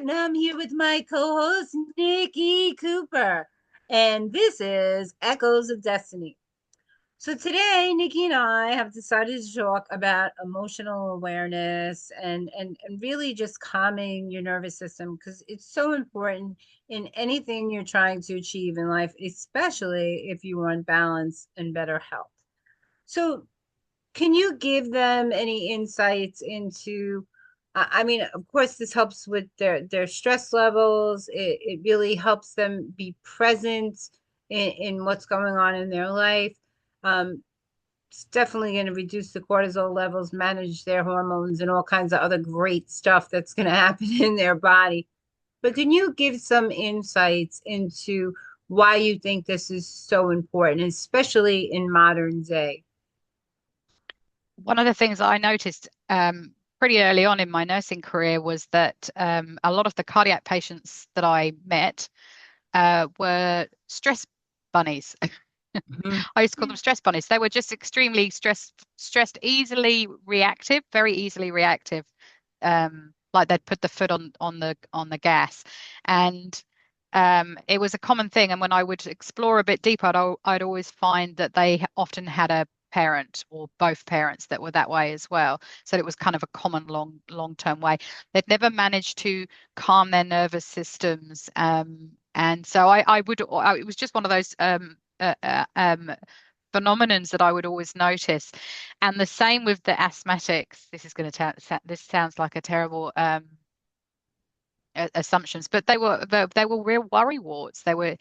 and I'm here with my co-host Nicky Cooper, and this is Echoes of Destiny. So today, Nikki and I have decided to talk about emotional awareness and really just calming your nervous system because it's so important in anything you're trying to achieve in life, especially if you want balance and better health. So can you give them any insights into, I mean, of course, this helps with their stress levels. It really helps them be present in what's going on in their life. Um, it's definitely going to reduce the cortisol levels, manage their hormones, and all kinds of other great stuff that's going to happen in their body. But can you give some insights into why you think this is so important, especially in modern day? One of the things I noticed pretty early on in my nursing career was that a lot of the cardiac patients that I met were stress bunnies. Mhm. I used to call them stress bunnies. They were just extremely stressed, easily reactive, very easily reactive. Like they'd put the foot on the gas, and it was a common thing. And when I would explore a bit deeper, I'd always find that they often had a parent or both parents that were that way as well. So it was kind of a common long-term way. They'd never managed to calm their nervous systems. And so it was just one of those phenomenons that I would always notice. And the same with the asthmatics. This sounds like a terrible assumptions, but they were real worry warts. They were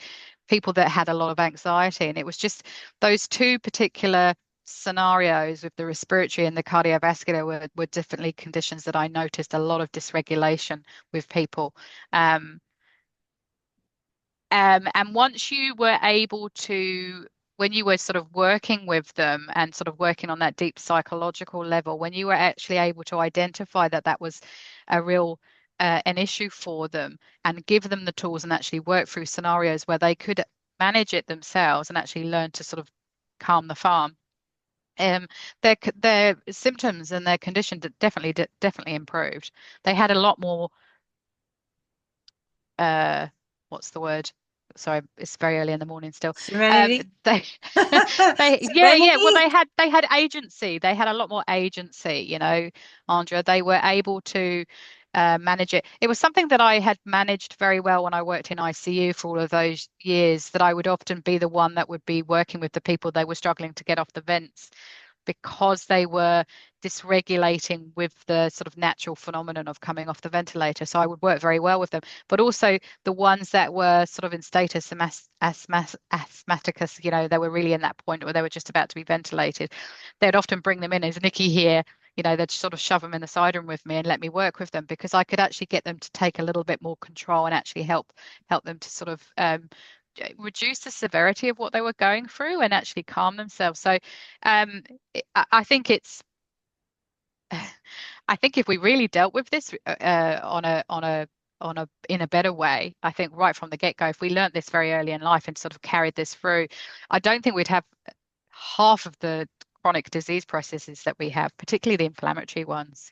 people that had a lot of anxiety, and it was just those two particular scenarios with the respiratory and the cardiovascular were definitely conditions that I noticed a lot of dysregulation with people. Um, and once you were able to, when you were sort of working with them and sort of working on that deep psychological level, when you were actually able to identify that that was a real an issue for them and give them the tools and actually work through scenarios where they could manage it themselves and actually learn to sort of calm the farm. Um, their symptoms and their condition definitely improved. They had a lot more what's the word? Sorry, it's very early in the morning still. Um, Serenity? they, yeah. Well, Serenity? they had agency. They had a lot more agency. Andra. They were able to manage it. It was something that I had managed very well when I worked in ICU for all of those years. That I would often be the one that would be working with the people they were struggling to get off the vents because they were dysregulating with the sort of natural phenomenon of coming off the ventilator. So I would work very well with them. But also the ones that were sort of in status asthmaticus, they were really in that point where they were just about to be ventilated. They'd often bring them in as Nikki here. They'd sort of shove them in the side room with me and let me work with them because I could actually get them to take a little bit more control and actually help them to sort of reduce the severity of what they were going through and actually calm themselves. So um, I think I think if we really dealt with this on a in a better way, I think right from the get-go, if we learnt this very early in life and sort of carried this through, I don't think we'd have half of the chronic disease processes that we have, particularly the inflammatory ones.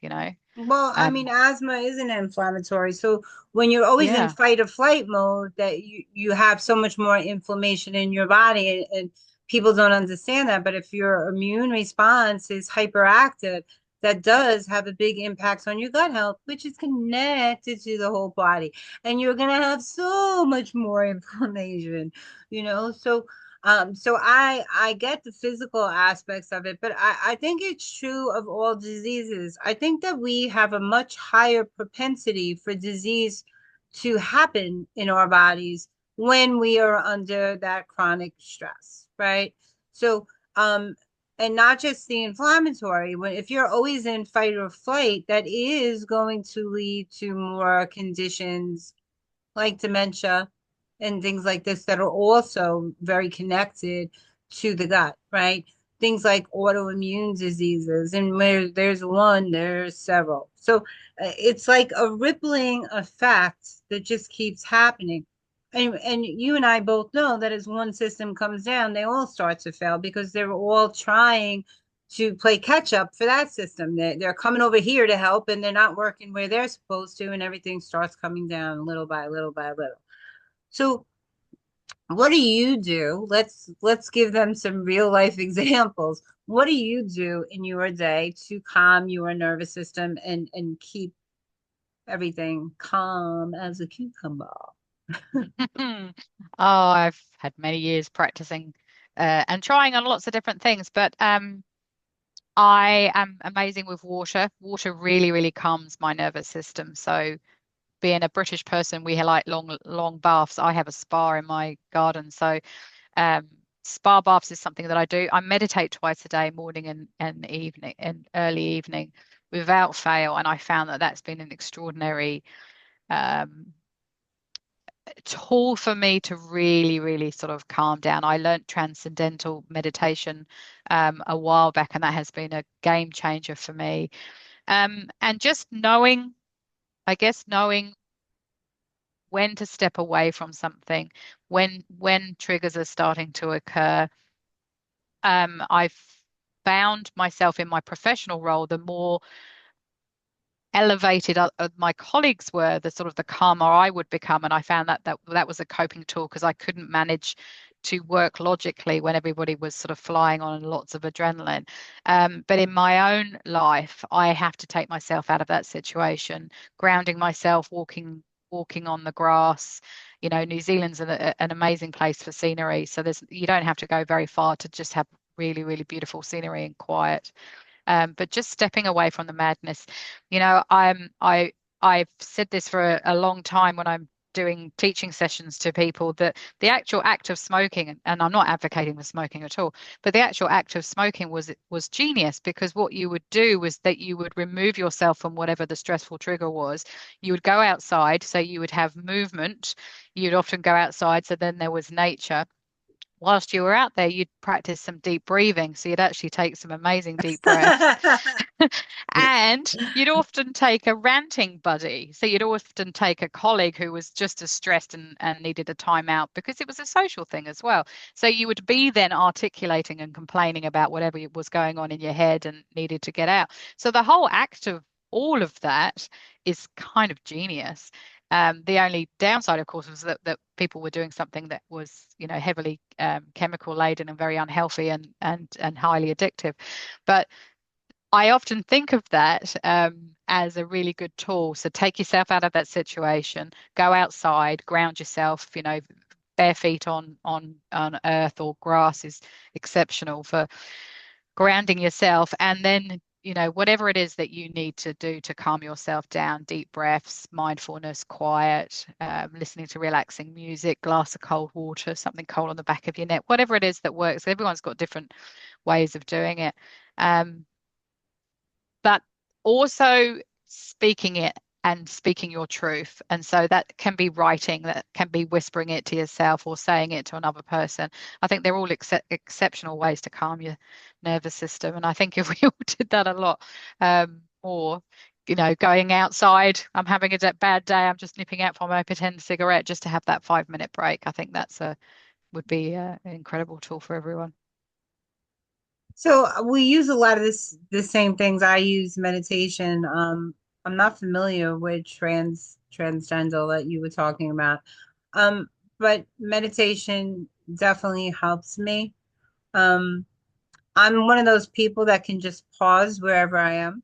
Well, I mean, Um, asthma isn't inflammatory. So when you're always in yeah. fight or flight mode, that you have so much more inflammation in your body, and people don't understand that. But if your immune response is hyperactive, that does have a big impact on your gut health, which is connected to the whole body. And you're gonna have so much more inflammation, you know? So I get the physical aspects of it, but I think it's true of all diseases. I think that we have a much higher propensity for disease to happen in our bodies when we are under that chronic stress, right? So and not just the inflammatory, when if you're always in fight or flight, that is going to lead to more conditions like dementia and things like this that are also very connected to the gut, right? Things like autoimmune diseases, and where there's one, there's several. So it's like a rippling effect that just keeps happening. And you and I both know that as one system comes down, they all start to fail because they're all trying to play catch up for that system. They're coming over here to help and they're not working where they're supposed to, and everything starts coming down little by little by little. So what do you do? Let's give them some real life examples. What do you do in your day to calm your nervous system and keep everything calm as a cucumber? Oh, I've had many years practicing and trying on lots of different things, but I am amazing with water. Water really, really calms my nervous system. So, being a British person, we like long baths. I have a spa in my garden, so um, spa baths is something that I do. I meditate twice a day, morning and evening and early evening, without fail, and I found that that's been an extraordinary um, tool for me to really, really sort of calm down. I learned transcendental meditation a while back, and that has been a game changer for me. And just knowing, I guess, knowing when to step away from something, when triggers are starting to occur. I've found myself in my professional role, the more elevated my colleagues were, the sort of the calmer I would become, and I found that was a coping tool because I couldn't manage to work logically when everybody was sort of flying on lots of adrenaline. But in my own life, I have to take myself out of that situation, grounding myself, walking on the grass. You know, New Zealand's an amazing place for scenery, so you don't have to go very far to just have really, really beautiful scenery and quiet. But just stepping away from the madness. You know, I've said this for a long time when I'm doing teaching sessions to people that the actual act of smoking, and I'm not advocating for smoking at all, but the actual act of smoking was genius, because what you would do was that you would remove yourself from whatever the stressful trigger was. You would go outside, so you would have movement. You'd often go outside, so then there was nature. Whilst you were out there, you'd practice some deep breathing. So you'd actually take some amazing deep breaths. And you'd often take a ranting buddy. So you'd often take a colleague who was just as stressed and needed a timeout, because it was a social thing as well. So you would be then articulating and complaining about whatever was going on in your head and needed to get out. So the whole act of all of that is kind of genius. The only downside, of course, was that people were doing something that was, you know, heavily chemical laden and very unhealthy and highly addictive. But I often think of that as a really good tool. So take yourself out of that situation, go outside, ground yourself. You know, bare feet on earth or grass is exceptional for grounding yourself. And then, you know, whatever it is that you need to do to calm yourself down, deep breaths, mindfulness, quiet, listening to relaxing music, glass of cold water, something cold on the back of your neck, whatever it is that works. Everyone's got different ways of doing it. Um, but also speaking it and speaking your truth. And so that can be writing, that can be whispering it to yourself or saying it to another person. I think they're all exceptional ways to calm your nervous system. And I think if we all did that a lot more, you know, going outside, I'm having a bad day, I'm just nipping out for my pretend cigarette just to have that 5 minute break. I think would be an incredible tool for everyone. So we use a lot of the same things. I use meditation. I'm not familiar with transcendental that you were talking about. Um, but meditation definitely helps me. Um, I'm one of those people that can just pause wherever I am.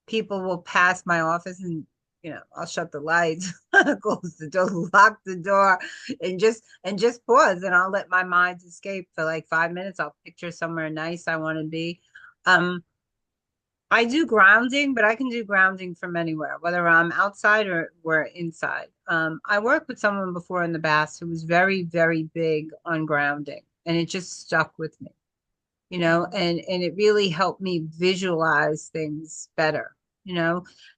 People will pass my office and I'll shut the lights, close the door, lock the door, and just pause, and I'll let my mind escape for like 5 minutes. I'll picture somewhere nice I want to be. Um, I do grounding, but I can do grounding from anywhere, whether I'm outside or we're inside. I worked with someone before in the past who was very, very big on grounding, and it just stuck with me, and it really helped me visualize things better,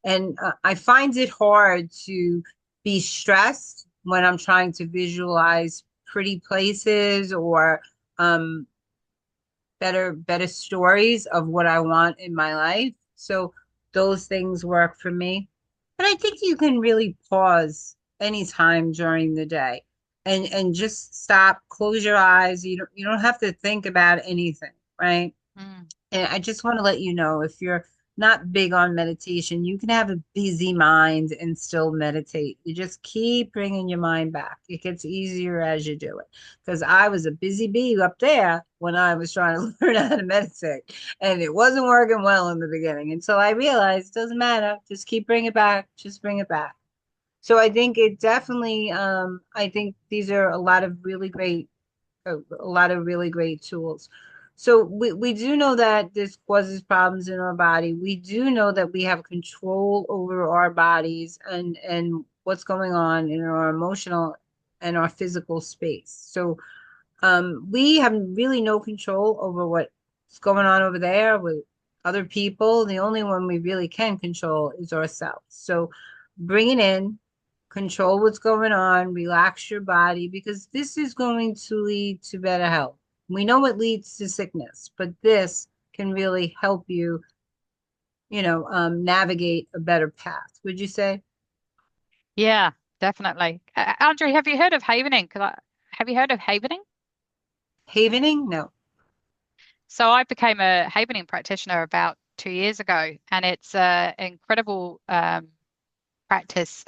and I find it hard to be stressed when I'm trying to visualize pretty places or um, better stories of what I want in my life. So those things work for me. But I think you can really pause anytime during the day and just stop, close your eyes. You don't have to think about anything, right? Mm. And I just want to let you know, if you're not big on meditation, you can have a busy mind and still meditate. You just keep bringing your mind back. It gets easier as you do it. Because I was a busy bee up there when I was trying to learn how to meditate, and it wasn't working well in the beginning until I realized it doesn't matter. Just keep bringing it back. Just bring it back. So I think it definitely, I think these are a lot of really great tools. So we do know that this causes problems in our body. We do know that we have control over our bodies and what's going on in our emotional and our physical space. So we have really no control over what's going on over there with other people. The only one we really can control is ourselves. So bring it in, control what's going on, relax your body, because this is going to lead to better health. We know it leads to sickness, but this can really help you, navigate a better path. Would you say? Yeah, definitely. Andrew, have you heard of havening? Have you heard of havening? Havening? No. So I became a havening practitioner about 2 years ago, and it's an incredible practice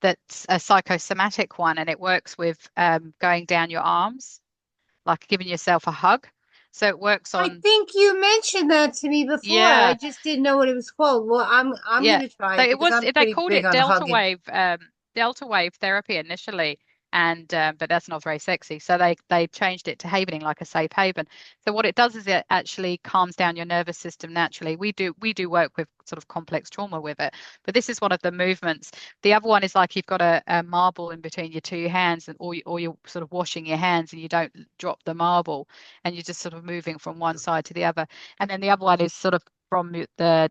that's a psychosomatic one, and it works with going down your arms, like giving yourself a hug. So it works I on, think you mentioned that to me before. I yeah, just didn't know what it was called. Well, I'm yeah. gonna try So it it because was I'm they pretty called big it on hugging. delta wave therapy initially, and but that's not very sexy. So they changed it to havening, like a safe haven. So what it does is it actually calms down your nervous system naturally. We do work with sort of complex trauma with it, but this is one of the movements. The other one is like you've got a marble in between your two hands, and or you're sort of washing your hands and you don't drop the marble, and you're just sort of moving from one side to the other. And then the other one is sort of from the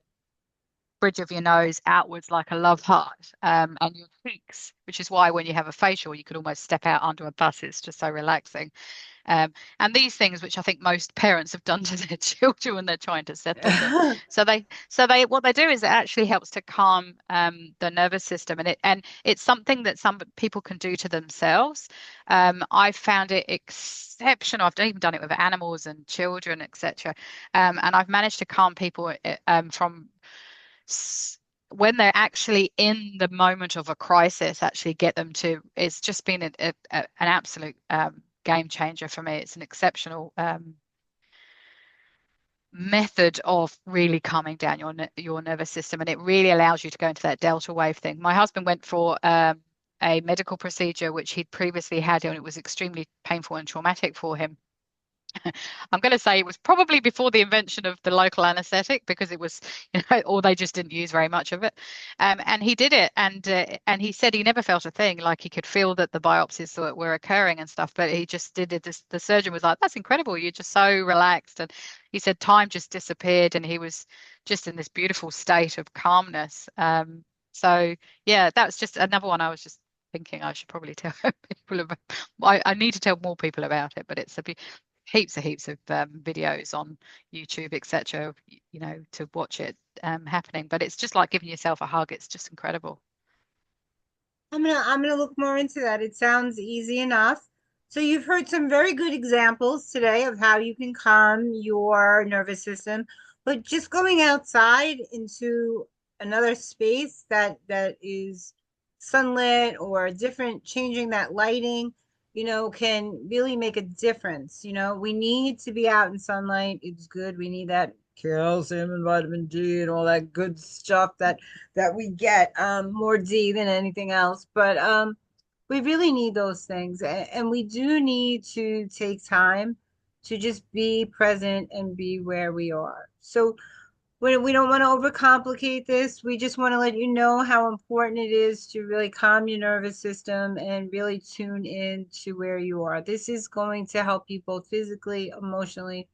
bridge of your nose outwards like a love heart, and your cheeks, which is why when you have a facial, you could almost step out under a bus. It's just so relaxing. And these things, which I think most parents have done to their children when they're trying to settle them. What they do is it actually helps to calm the nervous system, and it's something that some people can do to themselves. I found it exceptional. I've even done it with animals and children, etc. And I've managed to calm people from when they're actually in the moment of a crisis, actually get them to. It's just been an absolute game changer for me. It's an exceptional method of really calming down your nervous system, and it really allows you to go into that delta wave thing. My husband went for a medical procedure which he'd previously had, and it was extremely painful and traumatic for him. I'm going to say it was probably before the invention of the local anesthetic because it was, or they just didn't use very much of it. And he did it, and he said he never felt a thing. Like he could feel that the biopsies were occurring and stuff, but he just did it. The surgeon was like, "That's incredible. You're just so relaxed." And he said time just disappeared, and he was just in this beautiful state of calmness. So yeah, that was just another one I was just thinking I should probably tell people about. I need to tell more people about it, but it's heaps of videos on YouTube, etc. To watch it happening. But it's just like giving yourself a hug. It's just incredible. I'm gonna look more into that. It sounds easy enough. So you've heard some very good examples today of how you can calm your nervous system, but just going outside into another space that is sunlit or different, changing that lighting, can really make a difference. We need to be out in sunlight. It's good. We need that calcium and vitamin D and all that good stuff that we get, more D than anything else. But we really need those things. And we do need to take time to just be present and be where we are. So we don't want to overcomplicate this. We just want to let you know how important it is to really calm your nervous system and really tune in to where you are. This is going to help people physically, emotionally,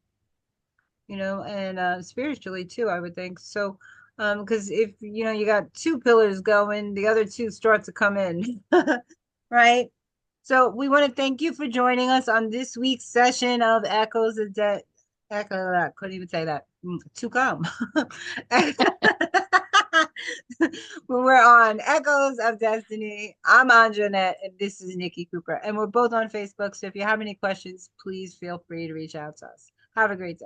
and spiritually too, I would think. So, because if you got two pillars going, the other two start to come in, right? So we want to thank you for joining us on this week's session of Echoes of Echo. That couldn't even say that. To come. We're on Echoes of Destiny. I'm Andra Annette, and this is Nicky Cooper, and we're both on Facebook. So if you have any questions, please feel free to reach out to us. Have a great day.